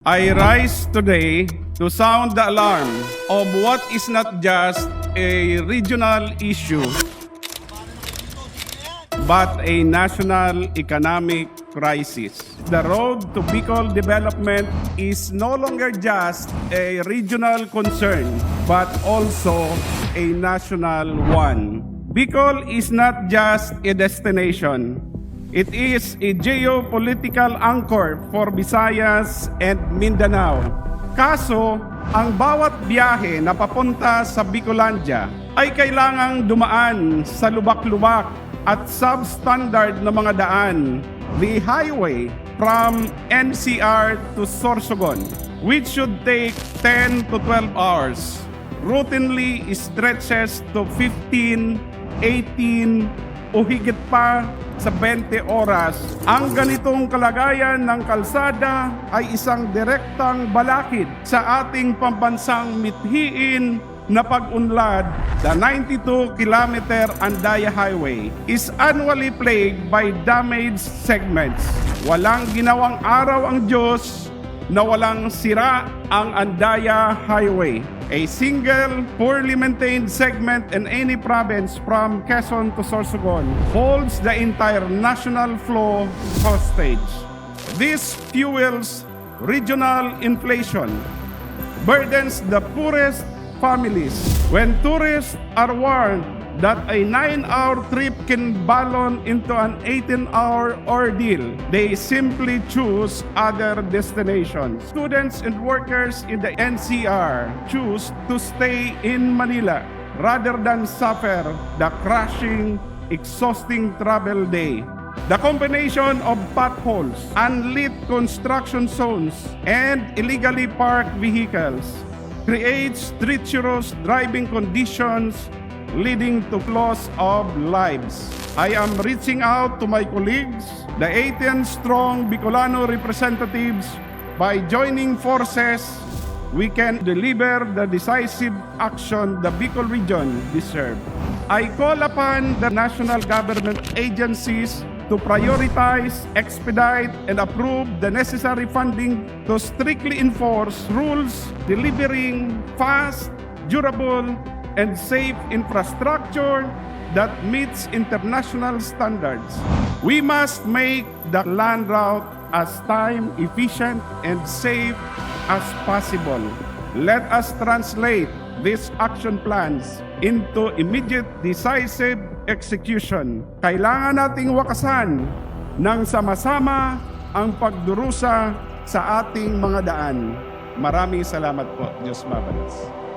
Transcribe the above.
I rise today to sound the alarm of what is not just a regional issue, but a national economic crisis. The road to Bicol development is no longer just a regional concern, but also a national one. Bicol is not just a destination. It is a geopolitical anchor for Visayas and Mindanao. Kaso, ang bawat biyahe na papunta sa Bicolandia ay kailangang dumaan sa lubak-lubak at substandard na mga daan. The highway from NCR to Sorsogon, which should take 10 to 12 hours, routinely stretches to 15, 18, o higit pa sa 20 oras. Ang ganitong kalagayan ng kalsada ay isang direktang balakid sa ating pambansang mithiin na pag-unlad. The 92-kilometer Andaya Highway is annually plagued by damaged segments. Walang ginawang araw ang Diyos na walang sira ang Andaya Highway. A single, poorly maintained segment in any province from Quezon to Sorsogon holds the entire national flow hostage. This fuels regional inflation, burdens the poorest families. When tourists are warned that a 9-hour trip can balloon into an 18-hour ordeal, they simply choose other destinations. Students and workers in the NCR choose to stay in Manila rather than suffer the crushing, exhausting travel day. The combination of potholes, unlit construction zones, and illegally parked vehicles creates treacherous driving conditions leading to loss of lives. I am reaching out to my colleagues, the 18-strong Bicolano representatives. By joining forces, we can deliver the decisive action the Bicol region deserves. I call upon the national government agencies to prioritize, expedite, and approve the necessary funding to strictly enforce rules, delivering fast, durable, and safe infrastructure that meets international standards. We must make the land route as time efficient and safe as possible. Let us translate these action plans into immediate decisive execution. Kailangan nating wakasan ng sama-sama ang pagdurusa sa ating mga daan. Maraming salamat po. Diyos mabalas.